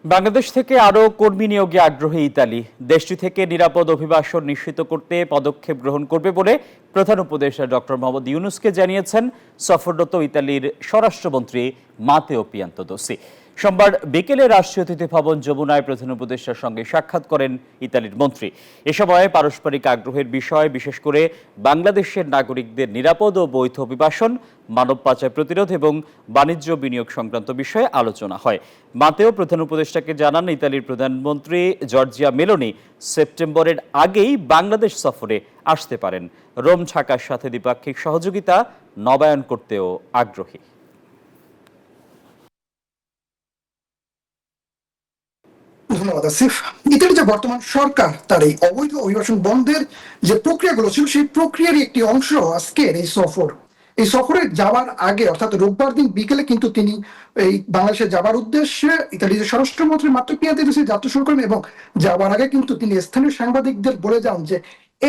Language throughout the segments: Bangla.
বাংলাদেশ থেকে আরও কর্মী নিয়োগে আগ্রহী ইতালি। দেশটি থেকে নিরাপদ অভিবাসন নিশ্চিত করতে পদক্ষেপ গ্রহণ করবে বলে প্রধান উপদেষ্টা ডক্টর মোহাম্মদ ইউনূসকে জানিয়েছেন সফররত ইতালির স্বরাষ্ট্রমন্ত্রী মাতেও পিয়ান্তোদোসি। সোমবার বিকেলে রাষ্ট্রীয় অতিথি ভবন যমুনায় প্রধান উপদেষ্টার সঙ্গে সাক্ষাৎ করেন ইতালির মন্ত্রী। এ সময় পারস্পরিক আগ্রহের বিষয়, বিশেষ করে বাংলাদেশের নাগরিকদের নিরাপদ ও বৈধ অভিবাসন, মানব পাচার প্রতিরোধ এবং বাণিজ্য বিনিয়োগ সংক্রান্ত বিষয়ে আলোচনা হয়। মাতেও প্রধান উপদেষ্টাকে জানান, ইতালির প্রধানমন্ত্রী জর্জিয়া মেলোনি সেপ্টেম্বরের আগেই বাংলাদেশ সফরে আসতে পারেন। রোম ঢাকার সাথে দ্বিপাক্ষিক সহযোগিতা নবায়ন করতেও আগ্রহী। ধন্যবাদ আসিফ। ইতালির যে বর্তমান সরকার তার এই অবৈধ অভিবাসন বন্ধের যে প্রক্রিয়াগুলো ছিল সেই প্রক্রিয়ারই একটি অংশ আজকের এই সফর। এই সফরে যাওয়ার আগে অর্থাৎ রোববার দিন বিকেলে কিন্তু তিনি এই বাংলাদেশে যাবার উদ্দেশ্যে ইতালির যে স্বরাষ্ট্রমন্ত্রী মাত্র পিয়ান্তোদোসি যাত্রা শুরু করেন এবং যাওয়ার আগে কিন্তু তিনি স্থানীয় সাংবাদিকদের বলে যান যে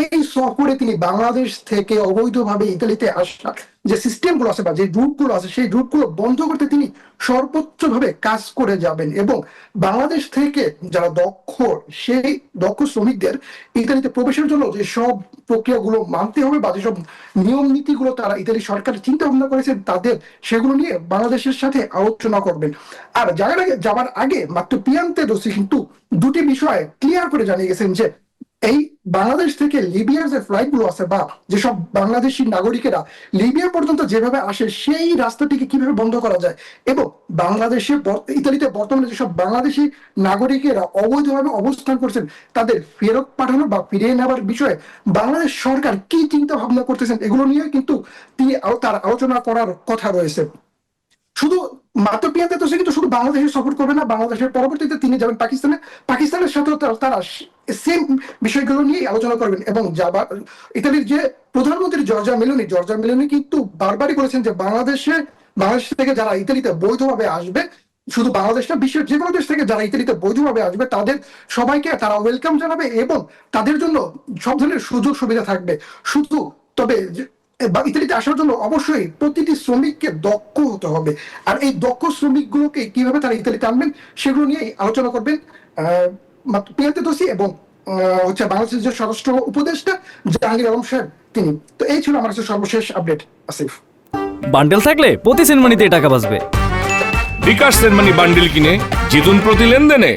এই সফরে তিনি বাংলাদেশ থেকে অবৈধভাবে ইতালিতে আসা যে সিস্টেমগুলো আছে বা যে রুটগুলো আছে সেই রুটগুলো বন্ধ করতে তিনি সর্বোচ্চভাবে কাজ করে যাবেন এবং বাংলাদেশ থেকে যারা সেই দক্ষ শ্রমিকদের ইতালিতে প্রবেশের জন্য যে সব প্রক্রিয়াগুলো মানতে হবে বা যেসব নিয়ম নীতিগুলো তারা ইতালি সরকার চিন্তা ভাবনা করেছে তাদের সেগুলো নিয়ে বাংলাদেশের সাথে আলোচনা করবেন। আর যাবার আগে মাত্র পিয়ান্তোদোসি কিন্তু দুটি বিষয় ক্লিয়ার করে জানিয়ে গেছেন যে এই বাংলাদেশ থেকে লিবিয়ার যে ফ্লাইট গুলো আছে বা যেসব বাংলাদেশি নাগরিকেরা লিবিয়া পর্যন্ত যেভাবে আসে সেই রাস্তাটিকে কিভাবে বন্ধ করা যায় এবং ইতালিতে বর্তমানে যেসব বাংলাদেশি নাগরিকেরা অবৈধভাবে অবস্থান করছেন তাদের ফেরত পাঠানো বা ফিরিয়ে নেওয়ার বিষয়ে বাংলাদেশ সরকার কি চিন্তা ভাবনা করতেছেন এগুলো নিয়ে কিন্তু তিনি তার আলোচনা করার কথা রয়েছে। শুধু মাত্র পিয়ান্তোদোসি কিন্তু শুধু বাংলাদেশে সফর করবে না, বাংলাদেশের পরবর্তীতে তিনি যাবেন পাকিস্তানের সাথেও তারা সেম বিষয়গুলো নিয়ে আলোচনা করবেন এবং ইতালির যে প্রধানমন্ত্রী জর্জিয়া মেলোনি কিন্তু বারবারই বলেছেন যে বাংলাদেশ থেকে যারা ইতালিতে বৈধভাবে আসবে, শুধু বাংলাদেশ না বিশ্বের যে কোনো দেশ থেকে যারা ইতালিতে বৈধভাবে আসবে তাদের সবাইকে তারা ওয়েলকাম জানাবে এবং তাদের জন্য সব ধরনের সুযোগ সুবিধা থাকবে। তবে ইতালিতে আসার জন্য অবশ্যই প্রতিটি শ্রমিককে দক্ষ হতে হবে আর এই দক্ষ শ্রমিকগুলোকে কিভাবে তারা ইতালিতে আনবেন সেগুলো নিয়ে আলোচনা করবেন পিয়ান্তোদোসি এবং বাংলাদেশের যে স্বরাষ্ট্র উপদেষ্টা জাহাঙ্গীর আলম সাহেব তিনি। তো এই ছিল আমার সর্বশেষ আপডেট আসিফ। বান্ডেল থাকলে প্রতি সেনমানিতে টাকা বাঁচবে। বিকাশ সেনমানি বান্ডেল কিনে জিতুন প্রতি লেনদেনে।